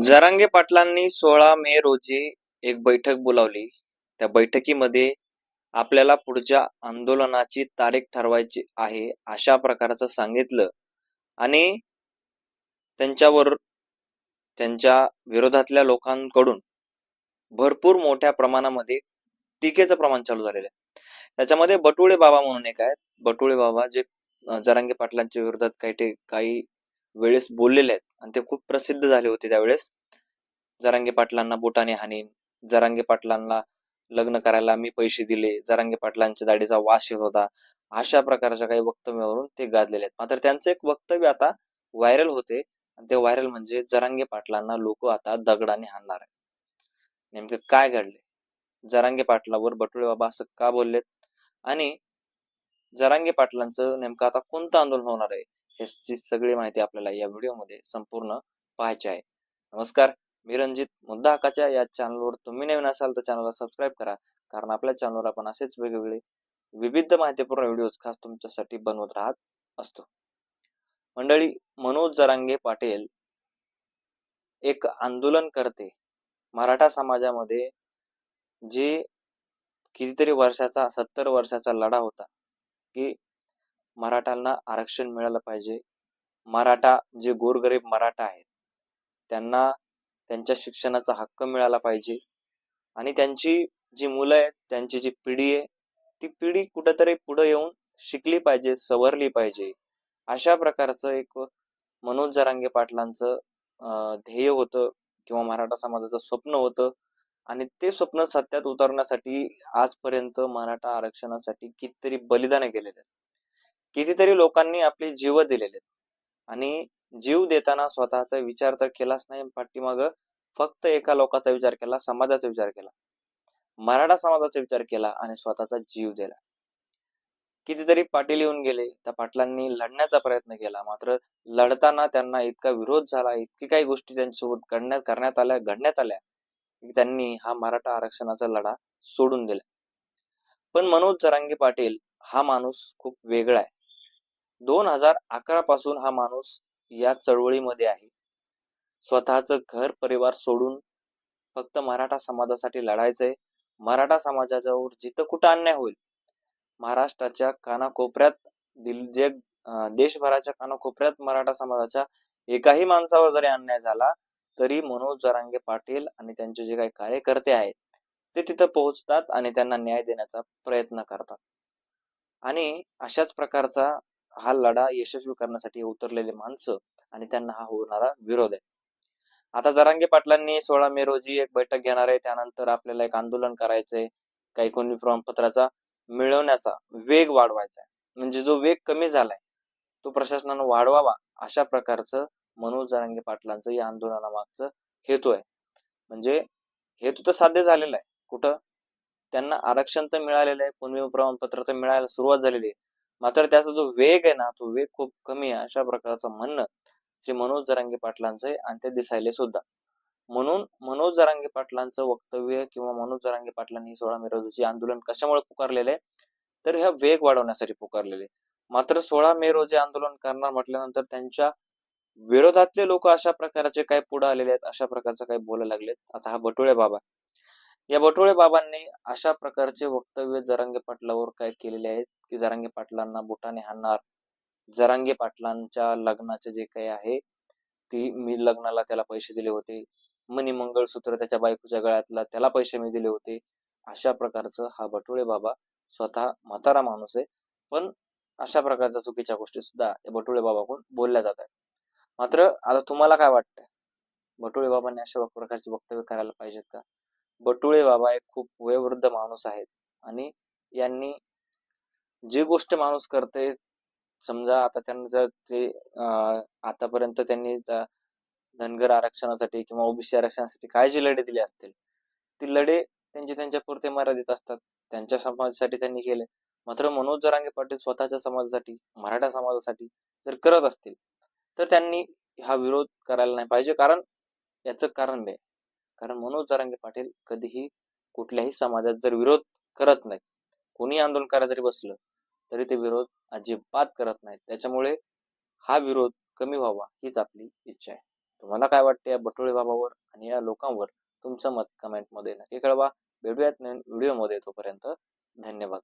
जरांगे पाटलांनी 16 मे रोजी एक बैठक बोलावली. त्या बैठकीमध्ये आपल्याला पुढच्या आंदोलनाची तारीख ठरवायची आहे अशा प्रकारचं सांगितलं आणि त्यांच्यावर त्यांच्या विरोधातल्या लोकांकडून भरपूर मोठ्या प्रमाणामध्ये टीकेचं प्रमाण चालू झालेलं आहे. त्याच्यामध्ये बटुळे बाबा म्हणून एक आहेत. बटुळे बाबा जे जरांगे पाटलांच्या विरोधात काही वेळेस बोललेले आहेत आणि ते खूप प्रसिद्ध झाले होते त्यावेळेस. जरांगे पाटलांना बोटाने हाणीन, जरांगे पाटलांना लग्न करायला मी पैसे दिले, जरांगे पाटलांच्या दाढीचा वास येत होता, अशा प्रकारच्या काही वक्तव्यावरून ते गाजलेले आहेत. मात्र त्यांचं एक वक्तव्य आता व्हायरल होते आणि ते व्हायरल म्हणजे जरांगे पाटलांना लोक आता दगडाने हाणणार आहेत. नेमके काय घडले, जरांगे पाटलावर बटुळे बाबा असं का बोललेत आणि जरांगे पाटलांचं नेमकं आता कोणतं आंदोलन होणार आहे, ह्याची सगळी माहिती आपल्याला या व्हिडिओमध्ये संपूर्ण पाहायची आहे. नमस्कार, मी रणजित. मुद्दा हक्काच्या या चॅनलवर तुम्ही नवीन असाल तर चॅनलला सबस्क्राईब करा, कारण आपल्या चॅनलवर आपण असेच वेगवेगळे विविध माहितीपूर्ण व्हिडिओज खास तुमच्यासाठी बनवत राहत असतो. मंडळी, मनोज जरांगे पाटील एक आंदोलन करते. मराठा समाजामध्ये जे कितीतरी वर्षाचा 70 वर्षाचा लढा होता की मराठ्यांना आरक्षण मिळालं पाहिजे. मराठा जे गोरगरीब मराठा आहेत त्यांना त्यांच्या शिक्षणाचा हक्क मिळाला पाहिजे आणि त्यांची जी मुलं आहेत, त्यांची जी पिढी आहे, ती पिढी कुठेतरी पुढे येऊन शिकली पाहिजे, सवरली पाहिजे. अशा प्रकारचं एक मनोज जरांगे पाटलांचं ध्येय होतं किंवा मराठा समाजाचं स्वप्न होतं आणि ते स्वप्न सत्यात उतरण्यासाठी आजपर्यंत मराठा आरक्षणासाठी कितीतरी बलिदाने केलेले आहेत. कितीतरी लोकांनी आपले जीव दिलेले आहेत आणि जीव देताना स्वतःचा विचार तर केलाच नाही, पाठीमाग फक्त एका लोकांचा विचार केला, समाजाचा विचार केला, मराठा समाजाचा विचार केला आणि स्वतःचा जीव दिला. कितीतरी पाटील येऊन गेले, त्या पाटलांनी लढण्याचा प्रयत्न केला, मात्र लढताना त्यांना इतका विरोध झाला, इतकी काही गोष्टी त्यांच्यासोबत घडण्यात आल्या की त्यांनी हा मराठा आरक्षणाचा लढा सोडून दिला. पण मनोज जरांगे पाटील हा माणूस खूप वेगळा आहे. 2011 पासून हा माणूस या चळवळीमध्ये आहे. स्वतःचं घर परिवार सोडून फक्त मराठा समाजासाठी लढायचंय. मराठा समाजाच्यावर जिथं कुठं अन्याय होईल, महाराष्ट्राच्या कानाकोपऱ्यात देशभराच्या कानाकोपऱ्यात मराठा समाजाच्या एकाही माणसावर जरी अन्याय झाला तरी मनोज जरांगे पाटील आणि त्यांचे जे काही कार्यकर्ते आहेत ते तिथं पोहोचतात आणि त्यांना न्याय देण्याचा प्रयत्न करतात. आणि अशाच प्रकारचा हा लढा यशस्वी करण्यासाठी उतरलेले माणसं आणि त्यांना हा होणारा विरोध आहे. आता जरांगे पाटलांनी 16 मे रोजी एक बैठक घेणार आहे. त्यानंतर आपल्याला एक आंदोलन करायचंय. काही कोणी प्रमाणपत्राचा मिळवण्याचा वेग वाढवायचा आहे. म्हणजे जो वेग कमी झालाय तो प्रशासनानं वाढवावा, अशा प्रकारचं मनोज जरांगे पाटलांचं या आंदोलनामागचं हेतू आहे. म्हणजे हेतू तर साध्य झालेला आहे. कुठं त्यांना आरक्षण तर मिळालेलं आहे, पुनर्विवाह प्रमाणपत्र तर मिळायला सुरुवात झालेली आहे, मात्र त्याचा जो वेग आहे ना, तो वेग खूप कमी आहे, अशा प्रकारचं म्हणणं श्री मनोज जरांगे पाटलांचं आहे आणि ते दिसायले सुद्धा. म्हणून मनोज जरांगे पाटलांचं वक्तव्य किंवा मनोज जरांगे पाटलांनी 16 मे रोजीचे आंदोलन कशामुळे पुकारलेले आहे, तर ह्या वेग वाढवण्यासाठी पुकारलेले. मात्र 16 मे रोजी आंदोलन करणार म्हटल्यानंतर त्यांच्या विरोधातले लोक अशा प्रकारचे काय पुढे आलेले आहेत, अशा प्रकारचं काही बोलायला लागलेत. आता हा बटुळे बाबा, या बटुळे बाबांनी अशा प्रकारचे वक्तव्य जरांगे पाटलावर काय केलेले आहेत की जरांगे पाटलांना बोटाने हाणणार, जरांगे पाटलांच्या लग्नाचे जे काही आहे ती मी लग्नाला त्याला पैसे दिले होते, मनी मंगळसूत्र त्याच्या बायकोच्या गळ्यातला त्याला पैसे मी दिले होते, अशा प्रकारचं हा बटुळे बाबा स्वतः म्हातारा माणूस आहे, पण अशा प्रकारच्या चुकीच्या गोष्टी सुद्धा या बटुळे बाबाकडून बोलल्या जात आहेत. मात्र आता तुम्हाला काय वाटतंय, बटुळे बाबांनी अशा प्रकारचे वक्तव्य करायला पाहिजेत का? बटुळे बाबा एक खूप वयोवृद्ध माणूस आहेत आणि यांनी जी गोष्ट माणूस करते, समजा आता त्यांना जर ते आतापर्यंत त्यांनी धनगर आरक्षणासाठी किंवा ओबीसी आरक्षणासाठी काय जे लढे दिले असतील, ती लढे त्यांच्या पुरते मर्यादित असतात, त्यांच्या समाजासाठी त्यांनी केले. मात्र मनोज जरांगे पाटील स्वतःच्या समाजासाठी, मराठा समाजासाठी जर करत असतील तर त्यांनी हा विरोध करायला नाही पाहिजे. कारण याचं कारण बे कारण मनोज जरांगे पाटील कधीही कुठल्याही समाजात जर विरोध करत नाहीत, कोणी आंदोलन करायला जरी बसलं तरी ते विरोध अजिबात करत नाहीत. त्याच्यामुळे हा विरोध कमी व्हावा हीच आपली इच्छा आहे. तुम्हाला काय वाटते या बटुळे बाबावर आणि या लोकांवर? तुमचं मत कमेंटमध्ये नक्की कळवा. भेटूयात नवीन व्हिडिओमध्ये. तोपर्यंत धन्यवाद.